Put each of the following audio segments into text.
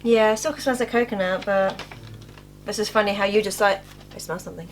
Yeah, it still smells like coconut, but this is funny how you just like, I smell something.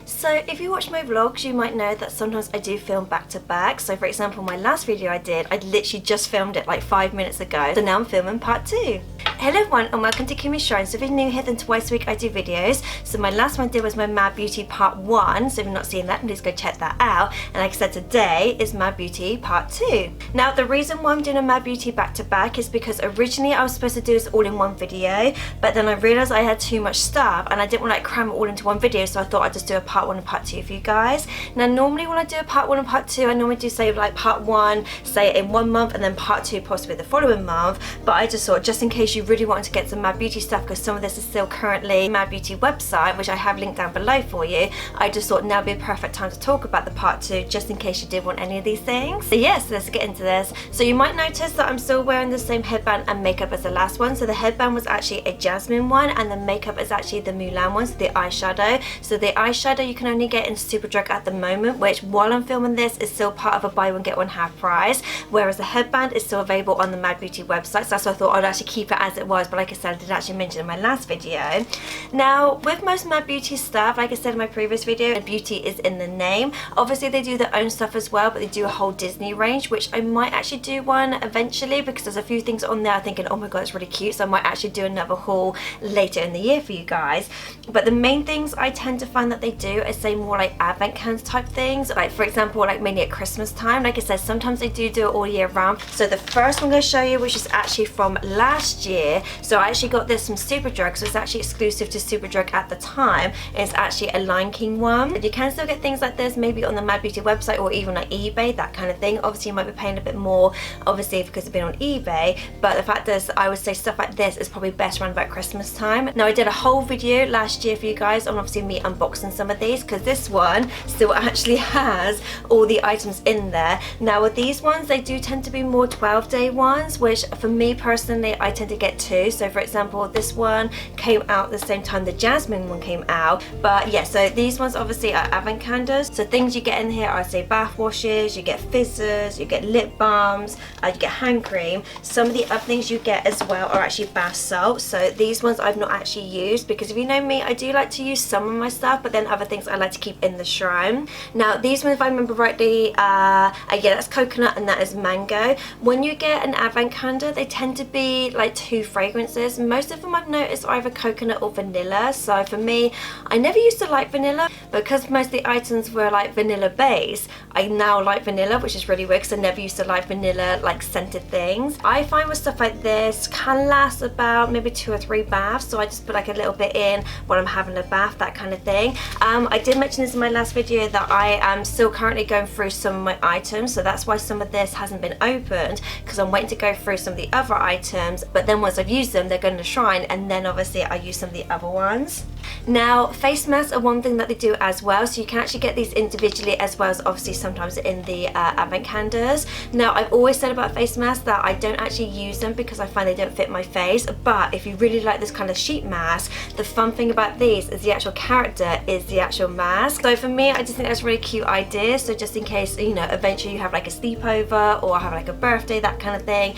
So if you watch my vlogs, you might know that sometimes I do film back to back. So for example, my last video I literally just filmed it like 5 minutes ago. So now I'm filming part 2. Hello everyone and welcome to Kimmy's Shrine. So if you're new here, then twice a week I do videos. So my last one I did was my Mad Beauty part 1. So if you've not seen that, please go check that out. And like I said, today is Mad Beauty part 2. Now the reason why I'm doing a Mad Beauty back to back is because originally I was supposed to do this all in one video, but then I realised I had too much stuff and I didn't want to like cram it all into one video, so I thought I'd just do a part 1 and part 2 for you guys. Now normally when I do a part 1 and part 2, I normally do say like part 1 say in 1 month and then part 2 possibly the following month, but I just thought just in case you really wanted to get some Mad Beauty stuff, because some of this is still currently Mad Beauty website, which I have linked down below for you, I just thought now would be a perfect time to talk about the part 2 just in case you did want any of these things. So yes, let's get into this. So you might notice that I'm still wearing the same headband and makeup as the last one. So the headband was actually a jasmine one and the makeup is actually the Mulan one, so the eyeshadow. So the eyeshadow you can only get in Superdrug at the moment, which while I'm filming this is still part of a buy one get one half price, whereas the headband is still available on the Mad Beauty website. So that's why I thought I'd actually keep it as it was, but like I said, I did actually mention in my last video. Now with most Mad Beauty stuff, like I said in my previous video, beauty is in the name. Obviously they do their own stuff as well, but they do a whole Disney range, which I might actually do one eventually, because there's a few things on there I'm thinking, oh my god, it's really cute, so I might actually do another haul later in the year for you guys. But the main things I tend to find that they do is say more like advent calendar type things, like for example like mainly at Christmas time. Like I said, sometimes they do it all year round. So the first one I'm going to show you, which is actually from last year, so I actually got this from Superdrug, so it's actually exclusive to Superdrug at the time, and it's actually a Lion King one. You can still get things like this maybe on the Mad Beauty website or even like eBay, that kind of thing. Obviously you might be paying a bit more obviously because it's been on eBay, but the fact is I would say stuff like this is probably best around about Christmas time. Now I did a whole video last year for you guys on obviously me unboxing some of these, because this one still actually has all the items in there. Now with these ones, they do tend to be more 12-day ones, which for me personally I tend to get 2. So for example this one came out the same time the jasmine one came out, but yeah, so these ones obviously are advent calendars. So things you get in here are say bath washes, you get fizzers, you get lip balms, you get hand cream. Some of the other things you get as well are actually bath salts. So these ones I've not actually used, because if you know me, I do like to use some of my stuff, but then other things I like to keep in the shrine. Now these ones, if I remember rightly, yeah, that's coconut and that is mango. When you get an advent calendar, they tend to be like 2 fragrances. Most of them I've noticed are either coconut or vanilla. So for me, I never used to like vanilla, but because most of the items were like vanilla base, I now like vanilla, which is really weird because I never used to like vanilla like scented things. I find with stuff like this can last about maybe 2 or 3 baths, so I just put like a little bit in when I'm having a bath, that kind of thing. I did mention this in my last video that I am still currently going through some of my items, so that's why some of this hasn't been opened, because I'm waiting to go through some of the other items, but then once I've used them they're going to shrine, and then obviously I use some of the other ones. Now face masks are one thing that they do as well, so you can actually get these individually as well as obviously sometimes in the advent calendars. Now I've always said about face masks that I don't actually use them because I find they don't fit my face, but if you really like this kind of sheet mask, the fun thing about these is the actual character is the actual mask. So for me, I just think that's a really cute idea. So just in case, you know, eventually you have like a sleepover or have like a birthday, that kind of thing.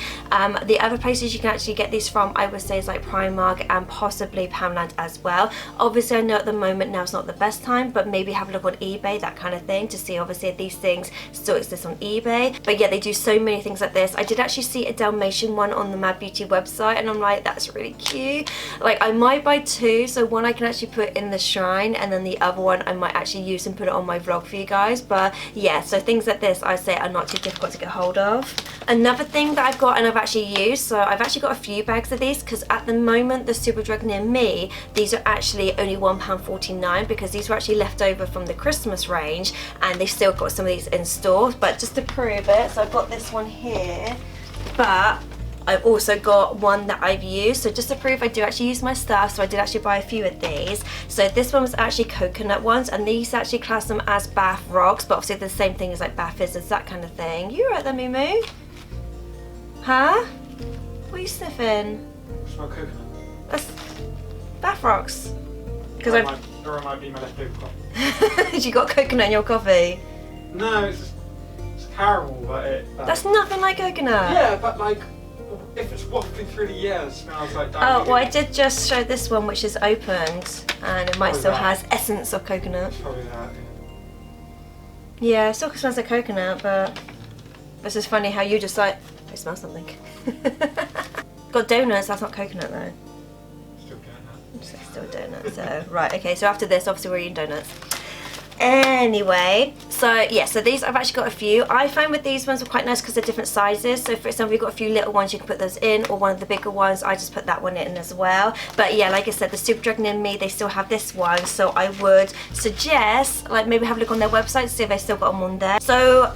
The other places you can actually get these from, I would say, is like Primark and possibly Poundland as well. Obviously I know at the moment now it's not the best time, but maybe have a look on eBay, that kind of thing, to see obviously if these things still exist on eBay. But yeah, they do so many things like this. I did actually see a Dalmatian one on the Mad Beauty website and I'm like, that's really cute. Like I might buy 2, so one I can actually put in the shrine and then the other one I might actually use and put it on my vlog for you guys. But yeah, so things like this I say are not too difficult to get hold of. Another thing that I've got and I've actually used, so I've actually got a few bags of these, because at the moment the Superdrug near me, these are actually only £1.49 because these were actually left over from the Christmas range and they still got some of these in store. But just to prove it, so I've got this one here, but I've also got one that I've used, so just to prove I do actually use my stuff, so I did actually buy a few of these. So this one was actually coconut ones, and these actually class them as bath rocks, but obviously the same thing as like bath fizzes, that kind of thing. You right there, Moo? Huh? What are you sniffing? Smell coconut. That's bath rocks. Because or it might be my leftover coffee. You got coconut in your coffee? No, it's caramel, but that's nothing like coconut. Yeah, but like, if it's wafting through the air, it smells like Oh, well I did just show this one which is opened, and it might still has essence of coconut. It's probably that, yeah. It still smells like coconut, but it's just funny how you just like, I smell something. Got donuts, that's not coconut though. Still donut. Still donuts, so, right, okay, so after this, obviously we're eating donuts. Anyway, so yeah, so these I've actually got a few. I find with these ones are quite nice because they're different sizes. So for example, you've got a few little ones, you can put those in, or one of the bigger ones, I just put that one in as well. But yeah, like I said, the Superdrug near me, they still have this one, so I would suggest like maybe have a look on their website to see if they still got them on there. So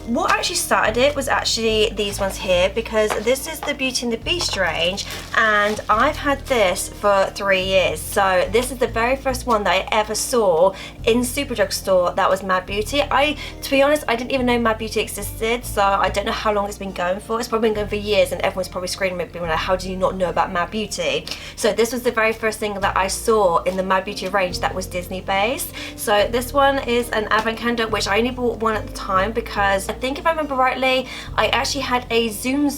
what actually started it was actually these ones here, because this is the Beauty and the Beast range, and I've had this for 3 years. So this is the very first one that I ever saw in Superdrug store that was Mad Beauty. To be honest, I didn't even know Mad Beauty existed, so I don't know how long it's been going for. It's probably been going for years, and everyone's probably screaming at me like, how do you not know about Mad Beauty? So this was the very first thing that I saw in the Mad Beauty range that was Disney based. So this one is an advent calendar, which I only bought one at the time because I think if I remember rightly, I actually had a Zoom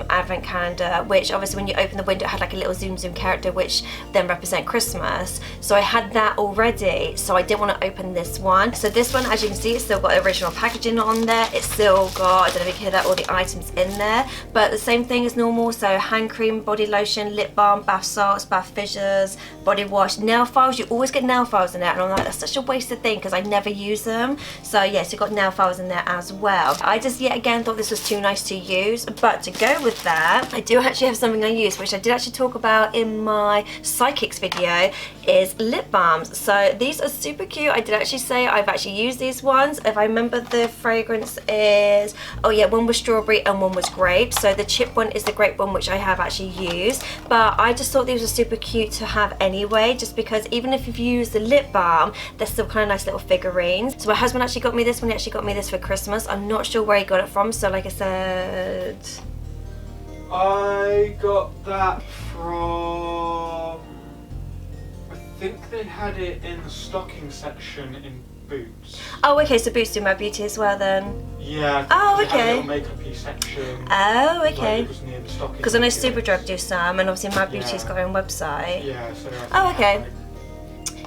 advent calendar, which obviously when you open the window it had like a little Zoom character which then represent Christmas. So I had that already, so I didn't want to open this one. So this one, as you can see, it's still got original packaging on there. It's still got, I don't know if you can hear that, all the items in there, but the same thing as normal. So hand cream, body lotion, lip balm, bath salts, bath fizzers, body wash, nail files. You always get nail files in there, and I'm like, that's such a wasted thing because I never use them. So yes, you've got nail files in there as well. I just yet again thought this was too nice to use, but to go with that, I do actually have something I use, which I did actually talk about in my psychics video, is lip balms. So these are super cute. I did actually say I've actually used these ones. If I remember, the fragrance is, oh yeah, one was strawberry and one was grape. So the chip one is the grape one, which I have actually used, but I just thought these were super cute to have anyway, just because even if you've used the lip balm, they're still kind of nice little figurines. So my husband actually got me this one. He actually got me this for Christmas. I'm not sure where he got it from, so like I said, I got that from, I think they had it in the stocking section in Boots. Oh, okay, so Boots do Mad Beauty as well then? Yeah. Oh, they had a okay. little makeup-y section. Oh, okay. Like it was near the stocking. Because I know Superdrug do some, and obviously Mad Beauty's got their own website. Yeah, so oh, okay.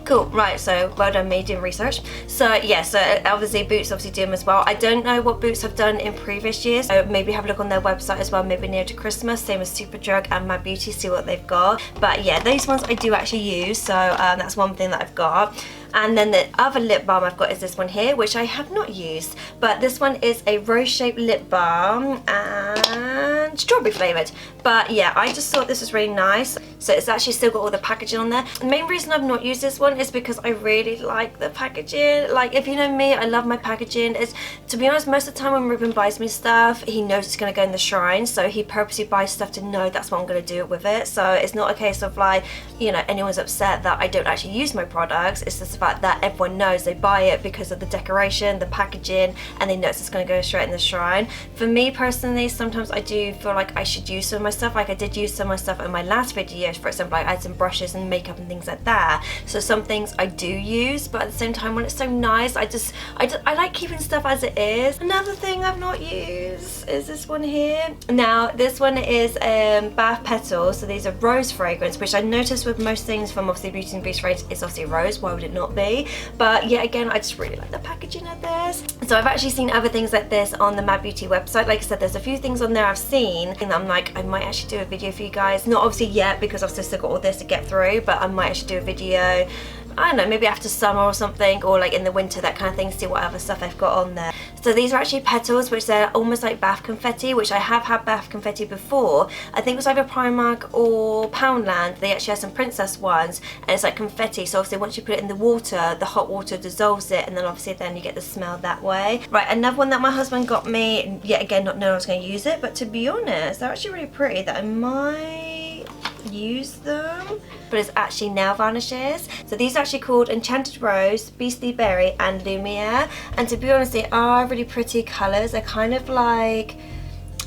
Cool, right, so well done me doing research. So yeah, so obviously Boots obviously do them as well. I don't know what Boots have done in previous years, so maybe have a look on their website as well, maybe near to Christmas, same as Superdrug and Mad Beauty, see what they've got. But yeah, these ones I do actually use, so that's one thing that I've got. And then the other lip balm I've got is this one here, which I have not used, but this one is a rose-shaped lip balm and strawberry flavoured. But yeah, I just thought this was really nice. So it's actually still got all the packaging on there. The main reason I've not used this one is because I really like the packaging. Like, if you know me, I love my packaging. It's, to be honest, most of the time when Ruben buys me stuff, he knows it's going to go in the shrine, so he purposely buys stuff to know that's what I'm going to do with it. So it's not a case of like, you know, anyone's upset that I don't actually use my products. It's just the fact that everyone knows they buy it because of the decoration, the packaging, and they know it's going to go straight in the shrine. For me personally, sometimes I do feel like I should use some of my stuff. Like I did use some of my stuff in my last video. For example, I had some brushes and makeup and things like that. So some things I do use, but at the same time, when it's so nice, I like keeping stuff as it is. Another thing I've not used is this one here. Now this one is bath petals. So these are rose fragrance, which I noticed with most things from obviously Beauty and Beast range is obviously rose. Why would it not be? But yeah, again, I just really like the packaging of this. So I've actually seen other things like this on the Mad Beauty website. Like I said, there's a few things on there I've seen, and I'm like, I might actually do a video for you guys. Not obviously yet because I've still got all this to get through, but I might actually do a video, I don't know, maybe after summer or something, or like in the winter, that kind of thing, see what other stuff I've got on there. So So these are actually Petals, which they're almost like bath confetti, which I have had bath confetti before. I think it was either Primark or Poundland. They actually had some princess ones, and it's like confetti. So obviously once you put it in the water, the hot water dissolves it, and then obviously then you get the smell that way. Right, another one that my husband got me, yet again not knowing I was going to use it, but to be honest, they're actually really pretty that I might use them, but it's actually nail varnishes. So these are actually called Enchanted Rose, Beastly Berry and Lumiere, and to be honest they are really pretty colours. They're kind of like,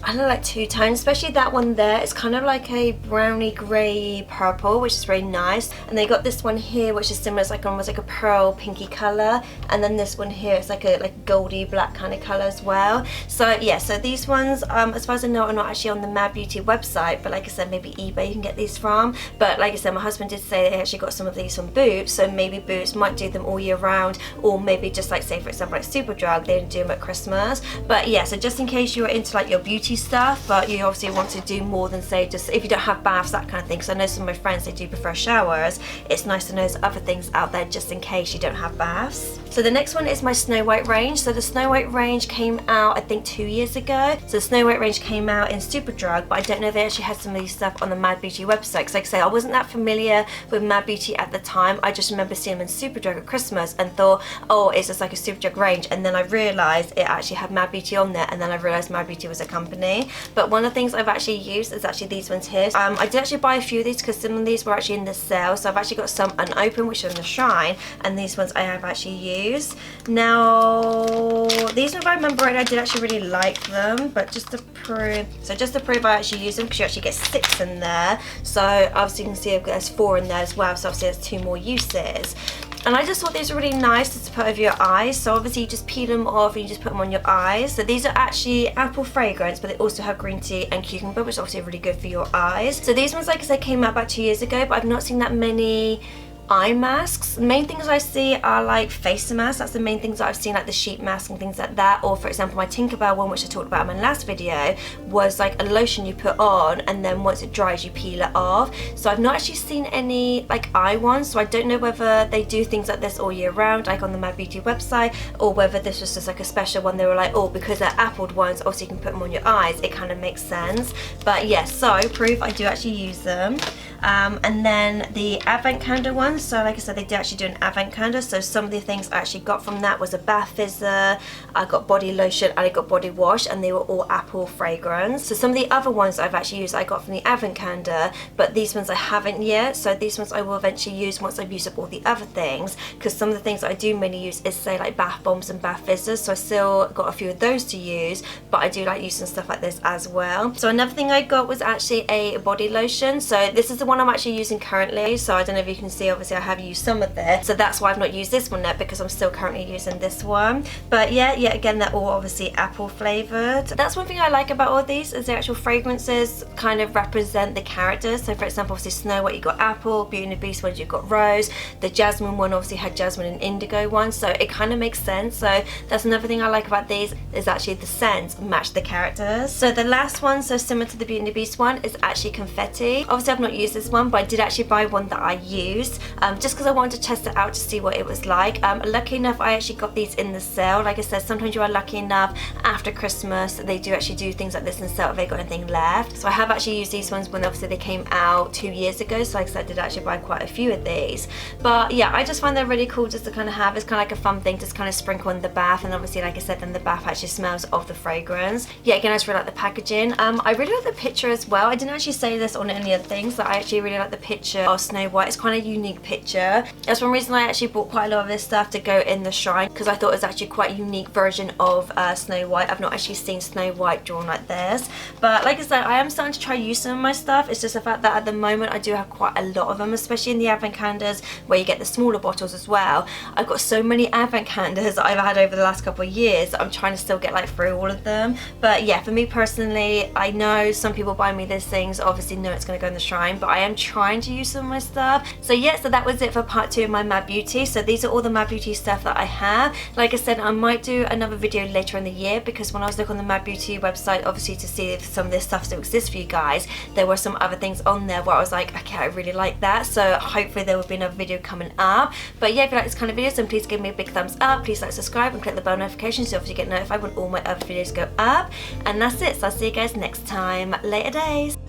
I don't know, like two tones, especially that one there. It's kind of like a browny grey purple, which is very nice. And they got this one here, which is similar. It's like almost like a pearl pinky colour. And then this one here, it's like a goldy black kind of colour as well. So yeah, so these ones, as far as I know, are not actually on the Mad Beauty website. But like I said, maybe eBay you can get these from. But like I said, my husband did say they actually got some of these from Boots. So maybe Boots might do them all year round, or maybe just like, say for example, like Superdrug, they do them at Christmas. But yeah, so just in case you're into like your beauty stuff, but you obviously want to do more than, say, just if you don't have baths, that kind of thing, because I know some of my friends, they do prefer showers. It's nice to know there's other things out there just in case you don't have baths. So the next one is my Snow White range. So the Snow White range came out I think 2 years ago. So the Snow White range came out in Superdrug, but I don't know if they actually had some of these stuff on the Mad Beauty website, because like I say, I wasn't that familiar with Mad Beauty at the time. I just remember seeing them in Superdrug at Christmas and thought, oh, it's just like a Superdrug range, and then I realised it actually had Mad Beauty on there, and then I realised Mad Beauty was a company. But one of the things I've actually used is actually these ones here. I did actually buy a few of these because some of these were actually in the sale, so I've actually got some unopened which are in the Shine, and these ones I have actually used. Now these, if I remember right, I did actually really like them, but just to prove, I actually use them, because you actually get 6 in there. So obviously you can see there's 4 in there as well, so obviously there's 2 more uses. And I just thought these were really nice to put over your eyes. So obviously you just peel them off and you just put them on your eyes. So these are actually apple fragrance, but they also have green tea and cucumber, which is obviously really good for your eyes. So these ones, like I said, came out about 2 years ago, but I've not seen that many eye masks. The main things I see are like face masks. That's the main things that I've seen, like the sheet mask and things like that. Or for example, my Tinkerbell one, which I talked about in my last video, was like a lotion you put on, and then once it dries you peel it off. So I've not actually seen any like eye ones, so I don't know whether they do things like this all year round, like on the Mad Beauty website, or whether this was just like a special one. They were like, oh, because they're appled ones, obviously you can put them on your eyes. It kind of makes sense. But yeah, so proof I do actually use them. And then the Advent Calendar ones, so like I said, they did actually do an Advent Calendar. So some of the things I actually got from that was a bath fizzer, I got body lotion, and I got body wash, and they were all apple fragrance. So some of the other ones I've actually used I got from the Advent Calendar, but these ones I haven't yet. So these ones I will eventually use once I've used up all the other things, because some of the things I do mainly use is, say, like bath bombs and bath fizzers. So I still got a few of those to use, but I do like using stuff like this as well. So another thing I got was actually a body lotion. So this is the one I'm actually using currently. So I don't know if you can see, obviously I have used some of this, so that's why I've not used this one yet, because I'm still currently using this one. But yeah, again, they're all obviously apple flavored. That's one thing I like about all these, is the actual fragrances kind of represent the characters. So for example, obviously Snow White, you got apple, Beauty and the Beast ones, you got rose, the Jasmine one obviously had jasmine and indigo one, so it kind of makes sense. So that's another thing I like about these, is actually the scents match the characters. So the last one, so similar to the Beauty and the Beast one, is actually confetti. Obviously I've not used this one, but I did actually buy one that I used, just because I wanted to test it out to see what it was like. Lucky enough, I actually got these in the sale. Like I said, sometimes you are lucky enough after Christmas, they do actually do things like this in the sale if they got anything left. So I have actually used these ones when obviously they came out 2 years ago, so like I said, I did actually buy quite a few of these. But yeah, I just find they're really cool just to kind of have. It's kind of like a fun thing to kind of sprinkle in the bath, and obviously like I said, then the bath actually smells of the fragrance. Yeah, again, I just really like the packaging. I really like the picture as well. I didn't actually say this on any other things, but I actually really like the picture of Snow White. It's quite a unique picture. That's one reason I actually bought quite a lot of this stuff to go in the Shrine, because I thought it was actually quite a unique version of Snow White. I've not actually seen Snow White drawn like this, but like I said, I am starting to try use some of my stuff. It's just the fact that at the moment I do have quite a lot of them, especially in the Advent Calendars where you get the smaller bottles as well. I've got so many Advent Calendars that I've had over the last couple of years that I'm trying to still get like through all of them. But yeah, for me personally, I know some people buy me these things, obviously know it's going to go in the Shrine, but I am trying to use some of my stuff. So yeah, so that was it for part 2 of my Mad Beauty. So these are all the Mad Beauty stuff that I have. Like I said, I might do another video later in the year, because when I was looking on the Mad Beauty website, obviously to see if some of this stuff still exists for you guys, there were some other things on there where I was like, okay, I really like that. So hopefully there will be another video coming up. But yeah, if you like this kind of videos, then please give me a big thumbs up. Please like, subscribe, and click the bell notification so obviously you get notified when all my other videos go up. And that's it. So I'll see you guys next time. Later days.